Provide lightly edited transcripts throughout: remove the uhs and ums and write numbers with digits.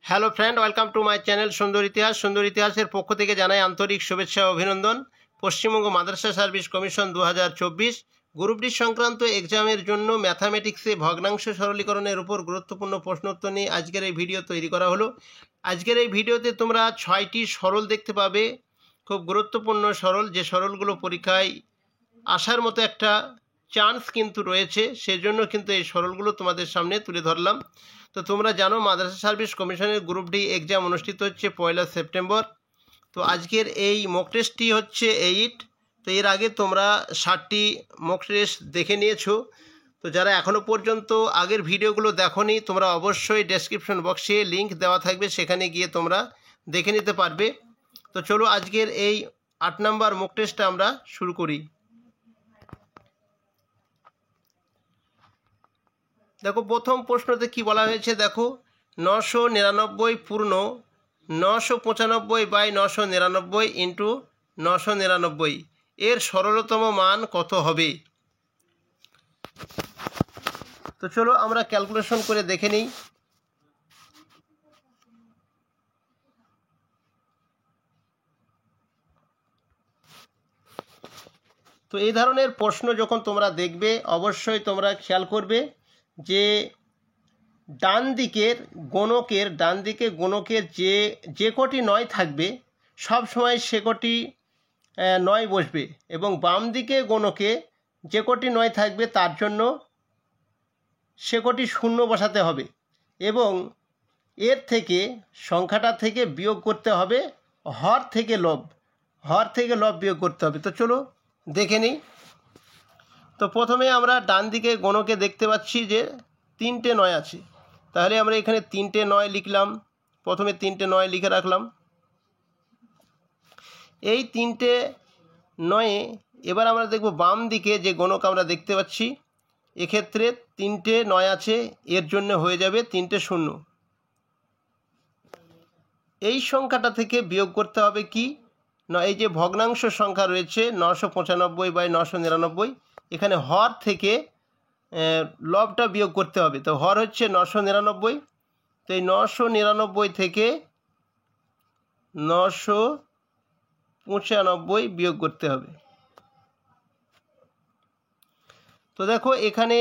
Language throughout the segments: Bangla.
Hello friend, welcome to my channel সুন্দর ইতিহাস। সুন্দর ইতিহাসের পক্ষ থেকে জানাই আন্তরিক শুভেচ্ছা ও অভিনন্দন। পশ্চিমবঙ্গ মাদ্রাসা সার্ভিস কমিশন 2024 গ্রুপ ডি সংক্রান্ত এক্সামের জন্য ম্যাথামেটিক্সে ভগ্নাংশ সরলীকরণের উপর গুরুত্বপূর্ণ প্রশ্নোত্তর নিয়ে আজকের এই ভিডিও তৈরি করা হলো। আজকের এই ভিডিওতে তোমরা 6টি সরল দেখতে পাবে, খুব গুরুত্বপূর্ণ সরল, যে সরলগুলো পরীক্ষায় আসার মতো একটা চান্স কিন্তু রয়েছে। সেজন্য কিন্তু এই সরলগুলো তোমাদের সামনে তুলে ধরলাম। তো তোমরা জানো মাদ্রাসা সার্ভিস কমিশনের গ্রুপ ডি এক্সাম অনুষ্ঠিত হচ্ছে 1 সেপ্টেম্বর। তো আজকের এই মক টেস্টটি হচ্ছে 8। তো এর আগে তোমরা 60টি মক টেস্ট দেখে নিয়েছো। তো যারা এখনও পর্যন্ত আগের ভিডিওগুলো দেখোনি, তোমরা অবশ্যই ডেসক্রিপশন বক্সে লিংক দেওয়া থাকবে, সেখানে গিয়ে তোমরা দেখে নিতে পারবে। তো চলো আজকের এই 8 নম্বর মক টেস্টটা আমরা শুরু করি। দেখো প্রথম প্রশ্নতে কি বলা হয়েছে, দেখো 999 পূর্ণ 995/999 ইন্টু 999 এর সরলতম মান কত হবে? তো চলো আমরা ক্যালকুলেশন করে দেখে নিই। তো এই ধরনের প্রশ্ন যখন তোমরা দেখবে, অবশ্যই তোমরা খেয়াল করবে যে ডান দিকে গণকের যে কটি 9 থাকবে সব সময় সে কটি 9 বসবে, এবং বাম দিকে গণকে যে কটি 9 থাকবে তার জন্য সে কটি 0 বসাতে হবে, এবং এর থেকে সংখ্যাটা থেকে বিয়োগ করতে হবে হর থেকে লব বিয়োগ করতে হবে। তো চলো দেখে নিই। তো প্রথমে আমরা ডান দিকে গণকে দেখতে পাচ্ছি যে 3টে 9 আছে, তাহলে আমরা এখানে 3টে 9 লিখলাম। প্রথমে 3টে 9 লিখে রাখলাম। এই 3টে 9 এবার আমরা দেখব বাম দিকে যে গণক আমরা দেখতে পাচ্ছি, এক্ষেত্রে 3টে 9 আছে, এর জন্য হয়ে যাবে 3টে 0। এই সংখ্যাটা থেকে বিয়োগ করতে হবে কি না, এই যে ভগ্নাংশ সংখ্যা রয়েছে 995/999, এখানে হর থেকে লবটা বিয়োগ করতে হবে। তো হর হচ্ছে 999, তো এই 999 থেকে 995 বিয়োগ করতে হবে। তো দেখো এখানে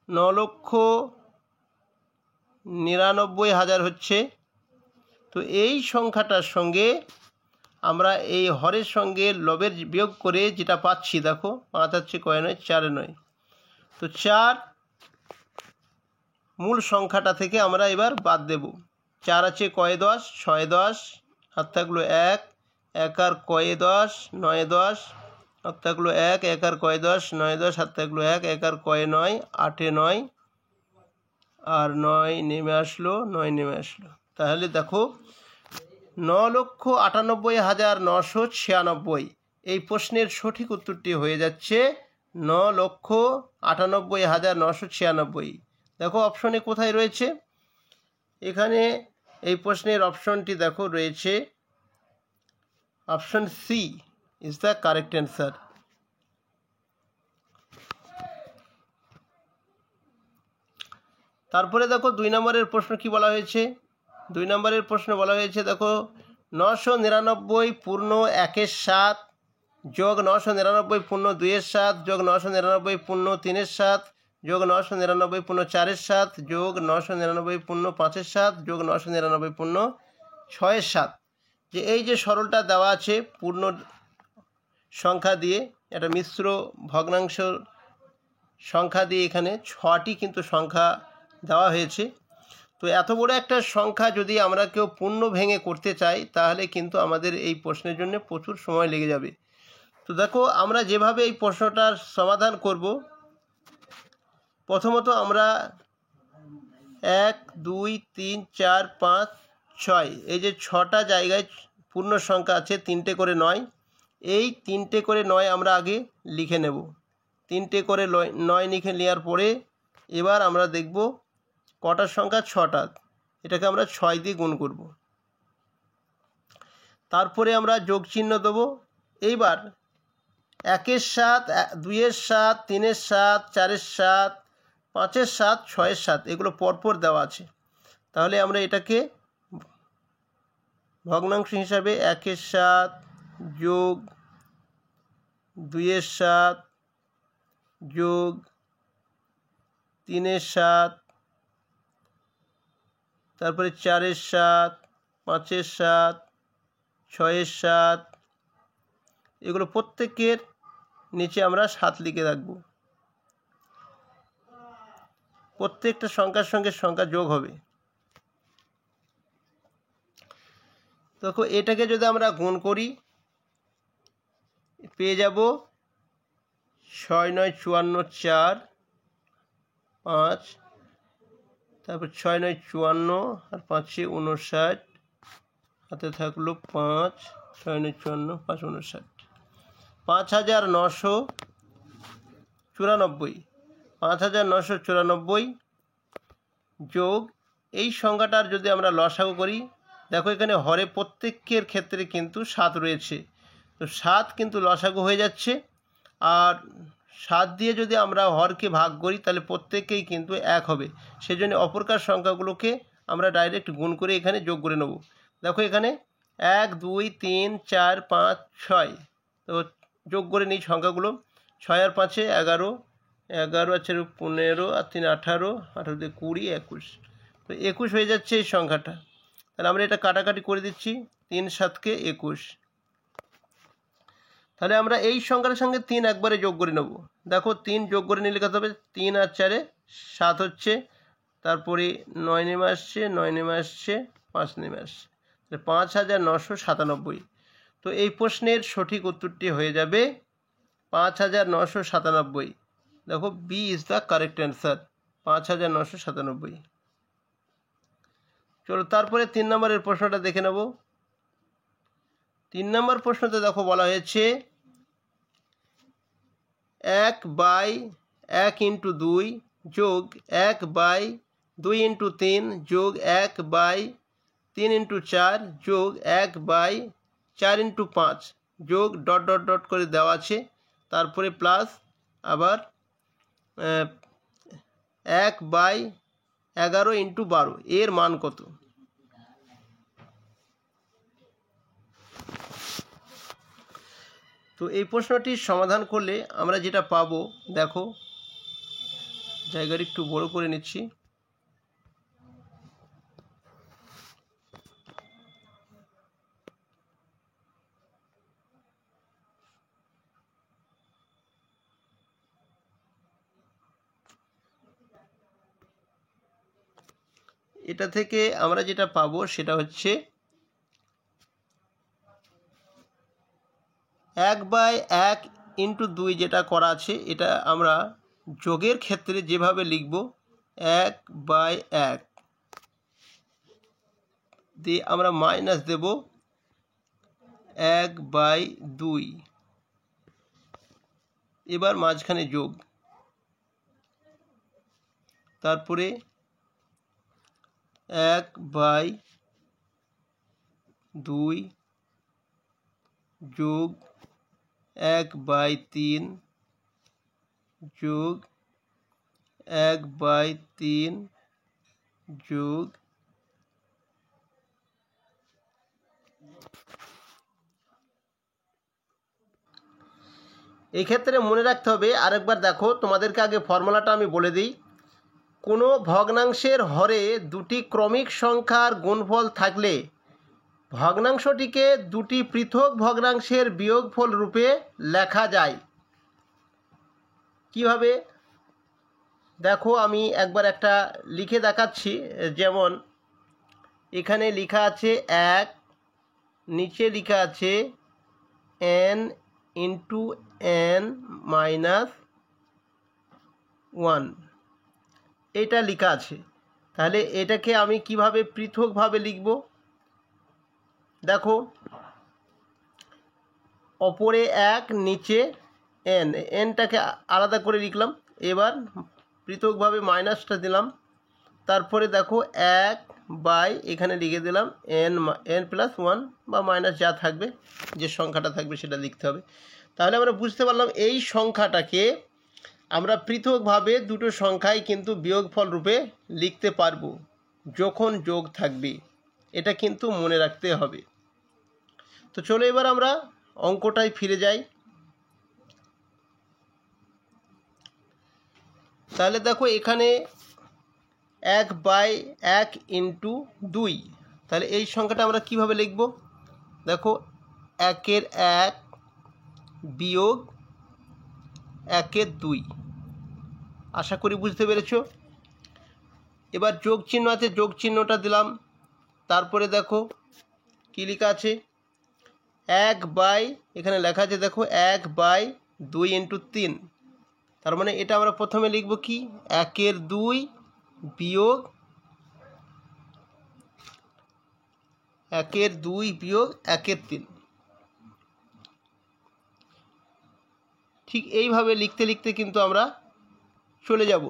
9,99,000 হচ্ছে। তো এই সংখ্যাটার সঙ্গে আমরা এই হরের সঙ্গে লবের বিয়োগ করে যেটা পাচ্ছি, দেখো 5 হচ্ছে কয় নয়, 4 নয়। তো 4 মূল সংখ্যাটা থেকে আমরা এবার বাদ দেব। 4 আছে কয়ে 10, 6 10, হাত থাকলো 1, 1 আর কয়ে 10, 9 10, হাত থাকলো 1, 1 আর কয়ে 10, 9 10, হাত থাকলো 1, 1 আর কয়ে 9, 8 9, আর 9 নেমে আসলো, 9 নেমে আসলো। তাহলে দেখো 9,98,996 এই প্রশ্নের সঠিক উত্তরটি হয়ে যাচ্ছে 9,98,996। দেখো অপশনে কোথায় রয়েছে, এখানে এই প্রশ্নের অপশনটি দেখো রয়েছে option C is the correct answer. তারপরে দেখো 2 নম্বরের প্রশ্ন কি বলা হয়েছে। 2 নম্বরের প্রশ্ন বলা হয়েছে, দেখো 999 পূর্ণ 1-এর 7 যোগ 999 পূর্ণ 2-এর 7 যোগ 999 পূর্ণ 3-এর 7 যোগ 999 পূর্ণ 4-এর 7 যোগ 999 পূর্ণ 5-এর 7 যোগ 999 পূর্ণ 6-এর 7। যে এই যে সরলটা দেওয়া আছে পূর্ণ সংখ্যা দিয়ে, একটা মিশ্র ভগ্নাংশ সংখ্যা দিয়ে এখানে 6টি কিন্তু সংখ্যা দেওয়া হয়েছে। তো এত বড় একটা সংখ্যা যদি আমরা কেউ পূর্ণ ভেঙে করতে চাই, তাহলে কিন্তু আমাদের এই প্রশ্নের জন্য প্রচুর সময় লেগে যাবে। তো দেখো আমরা যেভাবে এই প্রশ্নটার সমাধান করব, প্রথমত আমরা 1 2 3 4 5 6 এই যে 6টা জায়গায় পূর্ণ সংখ্যা আছে, 3টে করে 9, এই 3টে করে 9 আমরা আগে লিখে নেব। 3টে করে 9 লিখে নেওয়ার পরে এবার আমরা দেখব কটার সংখ্যা 6টা, এটাকে আমরা 6 দিয়ে গুণ করব। তারপরে আমরা যোগ চিহ্ন দেবো। এইবার 1-এর 7, 2-এর 7, 3-এর 7, 4-এর 7, 5-এর 7, 6-এর 7 এগুলো পরপর দেওয়া আছে। তাহলে আমরা এটাকে ভগ্নাংশ হিসাবে 1-এর 7 যোগ 2-এর 7 যোগ 3-এর 7, তারপরে 4-এর 7, 5-এর 7, 6-এর 7, এগুলো প্রত্যেকের নিচে আমরা 7 লিখে রাখব। প্রত্যেকটা সংখ্যার সঙ্গে সংখ্যা যোগ হবে। দেখো এটাকে যদি আমরা গুণ করি পেয়ে যাব 6 9 54 4 5, তারপর 6 9 54 আর 5 59, হাতে থাকলো 5, 6 9 54 5 59, 5994, 5994 যোগ এই সংখ্যাটার যদি আমরা লসাগু করি, দেখো এখানে হরে প্রত্যেকের ক্ষেত্রে কিন্তু 7 রয়েছে, তো 7 কিন্তু লসাগু হয়ে যাচ্ছে। আর 7 দিয়ে যদি আমরা হরকে ভাগ করি তাহলে প্রত্যেককেই কিন্তু 1 হবে, সেজন্য অপরকার সংখ্যাগুলোকে আমরা ডাইরেক্ট গুণ করে এখানে যোগ করে নেব। দেখো এখানে 1 2 3 4 5 6, তো যোগ করে নিই সংখ্যাগুলো। 6 আর 5 11, 11 আর 4 15 আর 3 18, 18 দিয়ে 20 21, তো 21 হয়ে যাচ্ছে এই সংখ্যাটা। তাহলে আমরা এটা কাটাকাটি করে দিচ্ছি, 3 7 21। তাহলে আমরা এই সংখ্যার সঙ্গে 3 একবারে যোগ করে নেব। দেখো 3 যোগ করে নিলে কত হবে, 3 আর 4 7 হচ্ছে, তারপরে 9 নেমে আসছে, 9 নেমে আসছে, 5 নেমে আসছে, 5997। তো এই প্রশ্নের সঠিক উত্তরটি হয়ে যাবে 5997। দেখো B is the correct answer, 5997। চলো তারপরে 3 নম্বরের প্রশ্নটা দেখে নেব। 3 নম্বর প্রশ্নতে দেখো বলা হয়েছে 1/1 × 2 যোগ 1/2 × 3 যোগ 1/3 × 4 যোগ 1/4 × 5 যোগ ... করে দেওয়া আছে, তারপরে প্লাস আবার 1/11 × 12 এর মান কত। তো এই প্রশ্নটির সমাধান করলে আমরা যেটা পাবো, দেখো জায়গাটা একটু বড় করে নিচ্ছি। এটা থেকে আমরা যেটা পাবো সেটা হচ্ছে 1/1 × 2 যেটা করা আছে, এটা আমরা যোগের ক্ষেত্রে যেভাবে লিখব 1/1 দিয়ে আমরা মাইনাস দেব 1/2, এবার মাঝখানে যোগ, তারপরে 1/2 যোগ 1/3 যোগ 1/3 যোগ এই ক্ষেত্রে মনে রাখতে হবে, আরেকবার দেখো তোমাদেরকে আগে ফর্মুলাটা আমি বলে দিই। কোনো ভগ্নাংশের হরে দুটি ক্রমিক সংখ্যার গুণফল থাকলে ভগ্নাংশটিকে দুটি পৃথক ভগ্নাংশের বিয়োগফল রূপে লেখা যায়। কিভাবে দেখো আমি একবার একটা লিখে দেখাচ্ছি। যেমন এখানে লেখা আছে 1, নিচে লেখা আছে n × n - 1, এটা লেখা আছে। তাহলে এটাকে আমি কিভাবে পৃথকভাবে লিখব, দেখো ওপরে 1 নিচে n, nটাকে আলাদা করে লিখলাম, এবার পৃথকভাবে মাইনাসটা দিলাম, তারপরে দেখো 1/ এখানে লিখে দিলাম n+1 বা মাইনাস যা থাকবে, যে সংখ্যাটা থাকবে সেটা লিখতে হবে। তাহলে আমরা বুঝতে পারলাম এই সংখ্যাটাকে আমরা পৃথকভাবে দুটো সংখ্যায় কিন্তু বিয়োগফল রূপে লিখতে পারবো। যখন যোগ থাকবে, এটা কিন্তু মনে রাখতে হবে। তো চলো এবার আমরা অঙ্কটায় ফিরে যাই। তাহলে দেখো এখানে 1/1 ইন্টু 2, তাহলে এই সংখ্যাটা আমরা কিভাবে লিখব? দেখো 1-এর 1 বিয়োগ 1-এর 2, আশা করি বুঝতে পেরেছো। এবার যোগ চিহ্ন আছে, যোগ চিহ্নটা দিলাম। তারপরে দেখো কী লেখা আছে, এখানে লেখা আছে দেখো 1/2 ইন্টু 3, তার মানে এটা আমরা প্রথমে লিখব কি 1-এর 2 বিয়োগ 1-এর 2 বিয়োগ 1-এর 3। ঠিক এইভাবে লিখতে লিখতে কিন্তু আমরা চলে যাব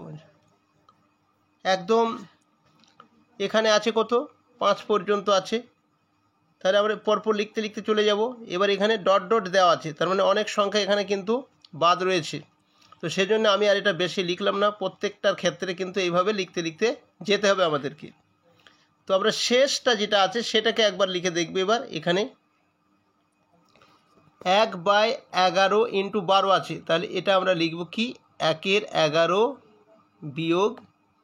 একদম, এখানে আছে কত 5 পর্যন্ত আছে, তাহলে আমরা পরপর লিখতে লিখতে চলে যাব। এবার এখানে ডট ডট দেওয়া আছে, তার মানে অনেক সংখ্যা এখানে কিন্তু বাদ রয়েছে। তো সেজন্য আমি আর এটা বেশি লিখলাম না, প্রত্যেকটার ক্ষেত্রে কিন্তু এইভাবে লিখতে লিখতে যেতে হবে আমাদেরকে। তো আমরা শেষটা যেটা আছে সেটাকে একবার লিখে দেখব। এবার এখানে 1/11 ইন্টু 12 আছে, তাহলে এটা আমরা লিখব কি 1-এর 11 বিয়োগ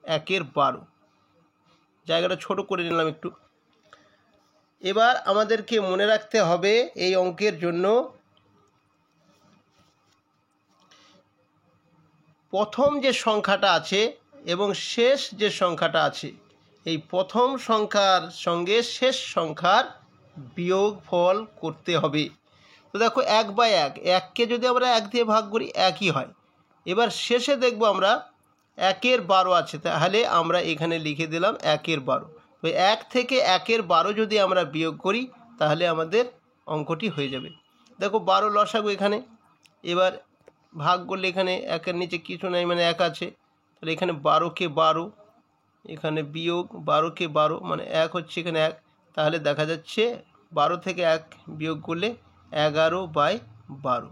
1-এর 12, জায়গাটা ছোট করে নিলাম একটু। এবার আমাদেরকে মনে রাখতে হবে এই অঙ্কের জন্য প্রথম যে সংখ্যাটা আছে এবং শেষ যে সংখ্যাটা আছে, এই প্রথম সংখ্যার সঙ্গে শেষ সংখ্যার বিয়োগফল করতে হবে। তো দেখো 1/1, 1কে যদি আমরা 1 দিয়ে ভাগ করি 1ই হয়। এবার শেষে দেখব আমরা 1-এর 12 আছে, তাহলে আমরা এখানে লিখে দিলাম 1-এর 12। তো 1 থেকে 1-এর 12 যদি আমরা বিয়োগ করি তাহলে আমাদের অঙ্কটি হয়ে যাবে। দেখো 12 লসাগু এখানে, এবার ভাগ করলে এখানে 1-এর নিচে কিছু নাই, মানে 1 আছে, তাহলে এখানে 12কে 12, এখানে বিয়োগ 12কে 12, মানে 1 হচ্ছে এখানে 1, তাহলে দেখা যাচ্ছে 12 থেকে 1 বিয়োগ করলে 11/12।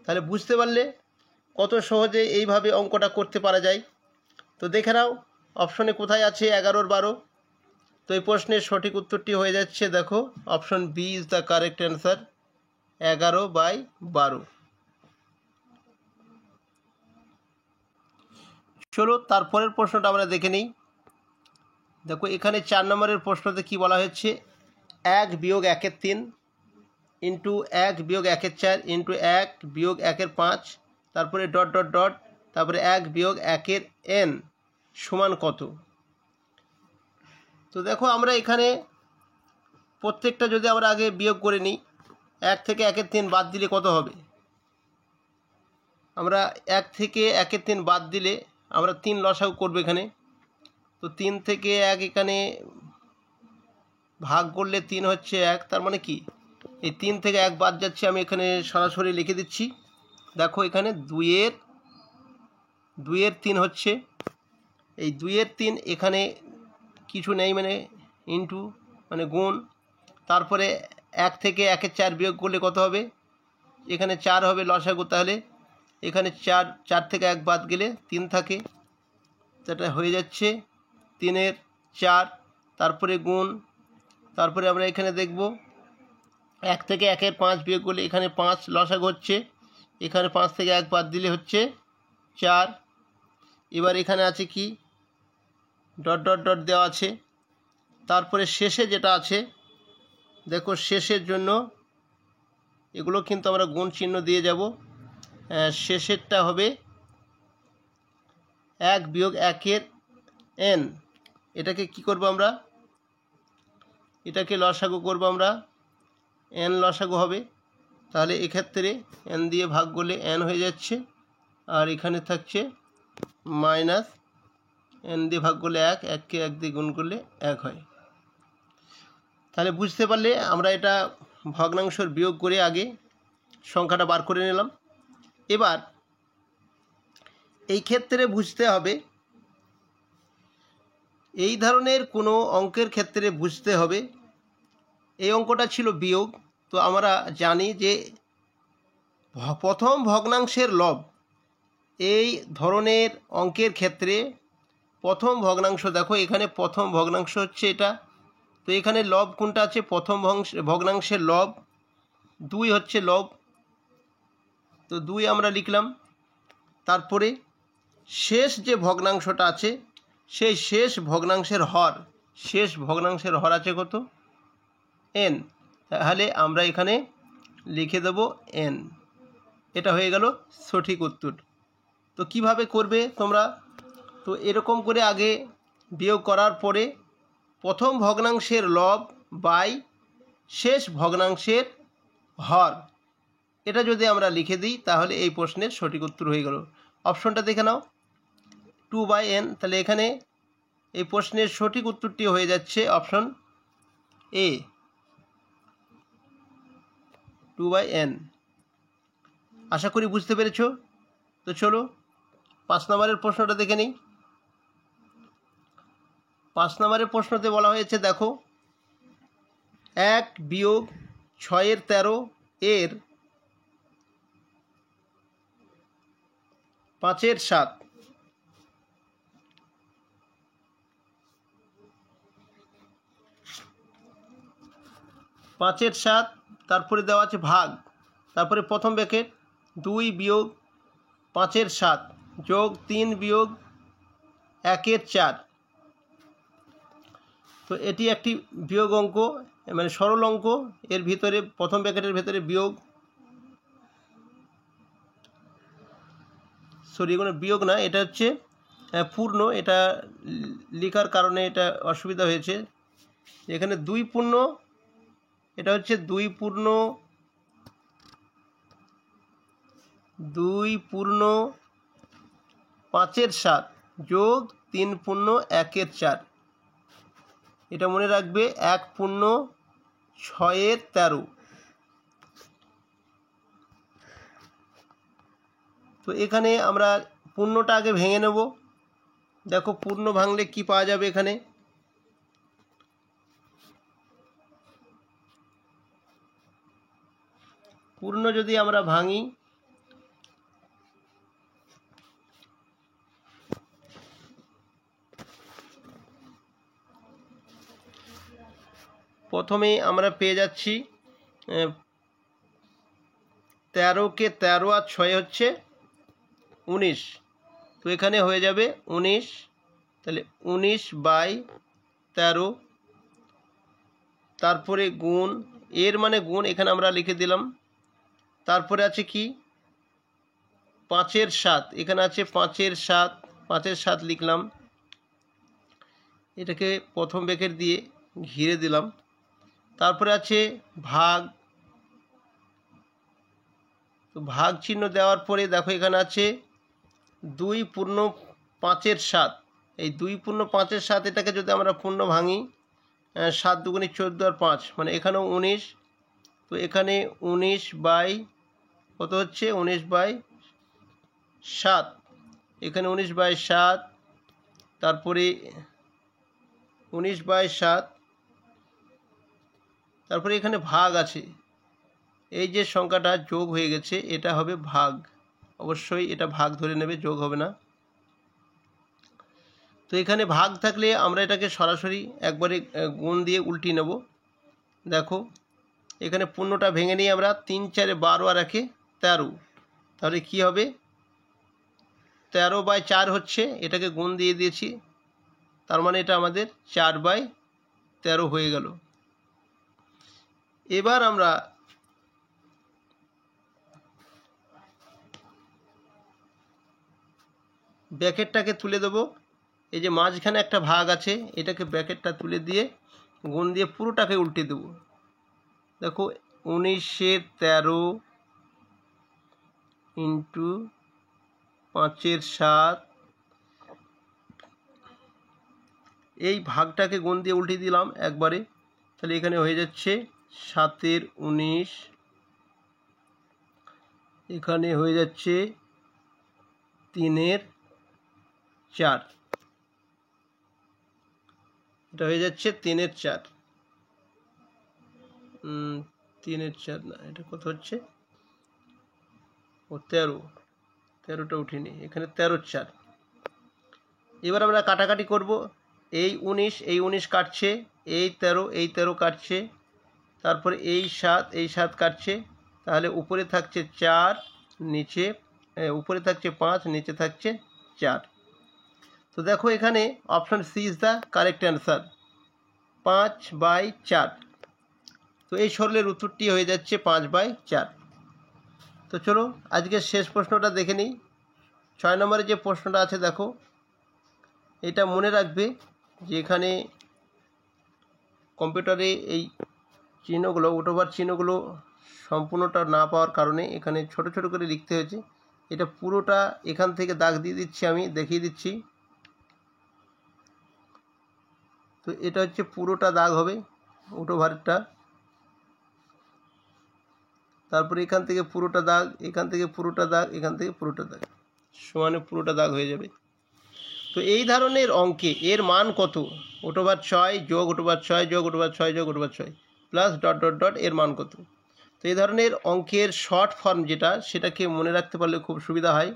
তাহলে বুঝতে পারলে কত সহজে এইভাবে অঙ্কটা করতে পারা যায়। তো দেখে নাও অপশনে কোথায় আছে 11/12। তো এই প্রশ্নের সঠিক উত্তরটি হয়ে যাচ্ছে দেখো option B is the correct answer, 11/12। চলো তারপরের প্রশ্নটা আমরা দেখে নিই। দেখো এখানে 4 নম্বরের প্রশ্নতে কি বলা হয়েছে, 1 বিয়োগ 1-এর 3 ইন্টু 1 বিয়োগ 1-এর 4 ইন্টু 1 বিয়োগ 1-এর 5, তারপরে ডট ডট ডট, তারপরে 1 বিয়োগ 1-এর n সমান কত। তো দেখো আমরা এখানে প্রত্যেকটা যদি আমরা আগে বিয়োগ করে নিই, 1 থেকে 1-এর 3 বাদ দিলে কত হবে, আমরা 1 থেকে 1-এর 3 বাদ দিলে আমরা 3 লসাগু করবো এখানে। তো 3 থেকে 1 এখানে ভাগ করলে 3 হচ্ছে 1, তার মানে কি এই 3 থেকে 1 বাদ যাচ্ছে, আমি এখানে সরাসরি লিখে দিচ্ছি। দেখো এখানে 2-এর 3 হচ্ছে, এই 2-এর 3 এখানে কিছু নেই, মানে ইন্টু মানে গুণ, তারপরে 1 থেকে 1-এর 4 বিয়োগ করলে কত হবে, এখানে 4 হবে লসাগু, তাহলে এখানে 4 থেকে 1 বাদ গেলে 3 থাকে, সেটা হয়ে যাচ্ছে 3-এর 4, তারপরে গুণ, তারপরে আমরা এখানে দেখব 1 থেকে 1-এর 5 বিয়োগ করলে এখানে 5 লসাগু হচ্ছে, এখানে 5 থেকে 1 বাদ দিলে হচ্ছে 4। এবার এখানে আছে কি ডট ডট ডট দেওয়া আছে, তারপরে শেষে যেটা আছে দেখো শেষের জন্য এগুলো কিন্তু আমরা গুণ চিহ্ন দিয়ে যাব। শেষেরটা হবে 1 বিয়োগ 1-এর n, এটাকে কি করব আমরা, এটাকে লসাগু করব আমরা, n লসাগু হবে, তাহলে এক্ষেত্রে n দিয়ে ভাগ করলে n হয়ে যাচ্ছে, আর এখানে থাকছে মাইনাস n দিয়ে ভাগ করলে 1, 1কে 1 দিয়ে গুণ করলে 1 হয়। তাহলে বুঝতে পারলে আমরা এটা ভগ্নাংশের বিয়োগ করে আগে সংখ্যাটা বার করে নিলাম। এবার এই ক্ষেত্রে বুঝতে হবে, এই ধরনের কোনো অঙ্কের ক্ষেত্রে বুঝতে হবে, এই অঙ্কটা ছিল বিয়োগ, তো আমরা জানি যে প্রথম ভগ্নাংশের লব, এই ধরনের অঙ্কের ক্ষেত্রে প্রথম ভগ্নাংশ দেখো, এখানে প্রথম ভগ্নাংশ হচ্ছে এটা। তো এখানে লব কোনটা আছে? প্রথম ভগ্নাংশের লব 2 হচ্ছে লব, তো 2 আমরা লিখলাম। তারপরে শেষ যে ভগ্নাংশটা আছে সেই শেষ ভগ্নাংশের হর, শেষ ভগ্নাংশের হর আছে কত? n। তাহলে আমরা এখানে লিখে দেব n। এটা হয়ে গেল সঠিক উত্তর। তো কিভাবে করবে তোমরা? তো এরকম করে আগে বিয়োগ করার পরে প্রথম ভগ্নাংশের লব বাই শেষ ভগ্নাংশের হর, এটা যদি আমরা লিখে দিই তাহলে এই প্রশ্নের সঠিক উত্তর হয়ে গেল। অপশনটা দেখে নাও, 2/n। তাহলে এখানে এই প্রশ্নের সঠিক উত্তরটি হয়ে যাচ্ছে অপশন এ, 2/n। আশা করি বুঝতে পেরেছ। তো চলো 5 নম্বরের প্রশ্নটা দেখে নিই। 5 নম্বরের প্রশ্নতে বলা হয়েছে, দেখো 1 বিয়োগ 6 - 13 এর 5 - 7। 5 - 7, তারপরে দেওয়া আছে ভাগ, তারপরে প্রথম ব্র্যাকেট 2 বিয়োগ 5 - 7 যোগ 3 বিয়োগ 1 - 4। তো এটি একটি বিয়োগ অঙ্ক, মানে সরল অঙ্ক। এর ভিতরে প্রথম ব্র্যাকেটের ভিতরে বিয়োগ, সরি এগুলো বিয়োগ না, এটা হচ্ছে পূর্ণ। এটা লেখার কারণে এটা অসুবিধা হয়েছে। এখানে 2 পূর্ণ, এটা হচ্ছে 2 পূর্ণ 5 - 7 যোগ 3 পূর্ণ 1 - 4। এটা মনে রাখবে, 1 পূর্ণ 6 - 13। তো এখানে আমরা পূর্ণটা আগে ভেঙে নেব। দেখো পূর্ণ ভাঙলে কি পাওয়া যাবে? এখানে পূর্ণ যদি আমরা ভাঙি, প্রথমে আমরা পেয়ে যাচ্ছি 13 কে 13 আর 6 হচ্ছে 19। তো এখানে হয়ে যাবে 19। তাহলে 19/13। তারপরে গুণ, এর মানে গুণ, এখানে আমরা লিখে দিলাম। তারপরে আছে কি? 5 - 7, এখানে আছে 5 - 7, 5 - 7 লিখলাম। এটাকে প্রথম ব্র্যাকেট দিয়ে ঘিরে দিলাম। তারপরে আছে ভাগ। তো ভাগ চিহ্ন দেওয়ার পরে দেখো এখানে আছে 2 পূর্ণ 5 - 7। এই 2 পূর্ণ 5 - 7, এটাকে যদি আমরা পূর্ণ ভাঙি, 7 × 2 = 14 আর 5, মানে এখানেও 19। তো এখানে 19 বাই কত হচ্ছে? 19/7। এখানে 19/7, তারপরে 19/7, তারপরে এখানে ভাগ আছে। এই যে সংখ্যাটা যোগ হয়ে গেছে, এটা হবে ভাগ। অবশ্যই এটা ভাগ ধরে নেবে, যোগ হবে না। তো এখানে ভাগ থাকলে আমরা এটাকে সরাসরি একবারে গুণ দিয়ে উল্টিয়ে নেব। দেখো এখানে পূর্ণটা ভেঙে নিই আমরা, 3 - 4 = 12 আর 1 - 13। তাহলে কি হবে? 13/4 হচ্ছে, এটাকে গুণ দিয়ে দিয়েছি, তার মানে এটা আমাদের 4/13 হয়ে গেল। এবার আমরা ব্র্যাকেটটাকে তুলে দেব। এই যে মাঝখানে একটা ভাগ আছে, এটাকে ব্র্যাকেটটা তুলে দিয়ে গুণ দিয়ে পুরোটাকে উল্টে দেব। দেখো 19 - 13 ইন্টু 5 - 7, এই ভাগটাকে গুণ দিয়ে উল্টে দিলাম একবারে। তাহলে এখানে হয়ে যাচ্ছে 7 - 19, এখানে হয়ে যাচ্ছে 3 - 4। এটা হয়ে যাচ্ছে 3 - 4। 3 - 4 না, এটা কত হচ্ছে? ও 13, 13টা উঠিনি, এখানে 13 - 4। এবার আমরা কাটাকাটি করব। এই 19 কাটছে, এই 13 কাটছে, তারপরে এই 7 কাটছে, তাহলে উপরে থাকছে 4, নিচে উপরে থাকছে 5, নিচে থাকছে 4। তো দেখো এখানে option C is the correct answer, 5/4। তো এই সরলের উত্তরটি হয়ে যাচ্ছে 5/4। তো চলো আজকের শেষ প্রশ্নটা দেখে নিই। 6 নম্বরে যে প্রশ্নটা আছে দেখো, এটা মনে রাখবে যে এখানে কম্পিউটারে এই চিহ্নগুলো, ওটোবার চিহ্নগুলো সম্পূর্ণটা না পাওয়ার কারণে এখানে ছোট ছোট করে লিখতে হয়েছে। এটা পুরোটা এখান থেকে দাগ দিয়ে দিচ্ছি, আমি দেখিয়ে দিচ্ছি। তো এটা হচ্ছে পুরোটা দাগ হবে ওটোভারটা, তারপরে এখান থেকে পুরোটা দাগ, এখান থেকে পুরোটা দাগ, এখান থেকে পুরোটা দাগ, সমানে পুরোটা দাগ হয়ে যাবে। তো এই ধরনের অঙ্কে এর মান কত, ওটোভার 6 যোগ ওটোভার 6 যোগ ওটোভার 6 যোগ ওটোভার 6 প্লাস ... এর মান কত। তো এই ধরনের অঙ্কের শর্ট ফর্ম যেটা, সেটাকে মনে রাখতে পারলে খুব সুবিধা হয়।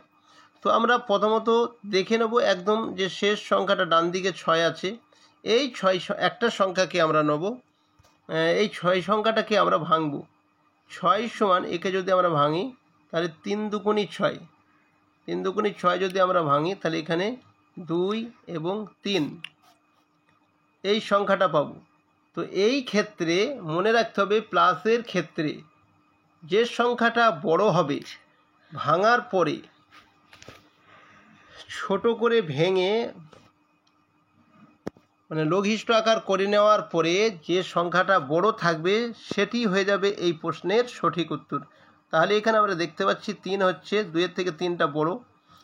তো আমরা প্রথমত দেখে নেব একদম যে শেষ সংখ্যাটা ডান দিকে 6 আছে, এই 6 একটা সংখ্যাকে আমরা নেব, এই 6 সংখ্যাটাকে আমরা ভাঙব। 6 সমান একে যদি আমরা ভাঙি তাহলে 3 দুগুণী 6, 3 দুগুণী 6 যদি আমরা ভাঙি তাহলে এখানে 2 এবং 3 এই সংখ্যাটা পাবো। তো এই ক্ষেত্রে মনে রাখতে হবে প্লাসের ক্ষেত্রে যে সংখ্যাটা বড় হবে ভাঙার পরে ছোট করে ভেঙে মানে লঘিষ্ঠ আকার করে নেওয়ার পরে যে সংখ্যাটা বড় থাকবে সেটি হয়ে যাবে এই প্রশ্নের সঠিক উত্তর। তাহলে এখানে আমরা দেখতে পাচ্ছি 3 হচ্ছে, 2-এর থেকে 3টা বড়,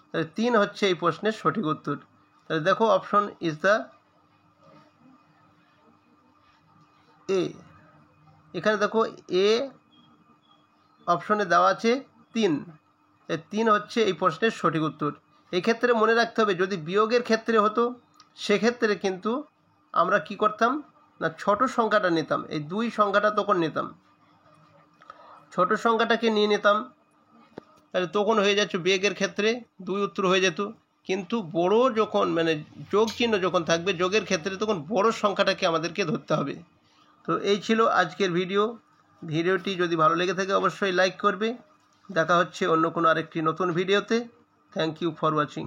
তাহলে 3 হচ্ছে এই প্রশ্নের সঠিক উত্তর। তাহলে দেখো অপশন ইজ দ্য এ। এখানে দেখো এ অপশনে দেওয়া আছে 3, 3 হচ্ছে এই প্রশ্নের সঠিক উত্তর। এই ক্ষেত্রে মনে রাখতে হবে যদি বিয়োগের ক্ষেত্রে হতো সেক্ষেত্রে কিন্তু আমরা কি করতাম না, ছোট সংখ্যাটা নিতাম, এই 2 সংখ্যাটা তখন নিতাম, ছোট সংখ্যাটাকে নিয়ে নিতাম, তাহলে তখন হয়ে যাচ্ছে বিয়োগের ক্ষেত্রে 2 উত্তর হয়ে যেত। কিন্তু বড় যখন মানে যোগ চিহ্ন যখন থাকবে যোগের ক্ষেত্রে তখন বড় সংখ্যাটাকে আমাদেরকে ধরতে হবে। তো এই ছিল আজকের ভিডিওটি যদি ভালো লেগে থাকে অবশ্যই লাইক করবে। দেখা হচ্ছে অন্য কোনো আরেকটি নতুন ভিডিওতে। Thank you for watching.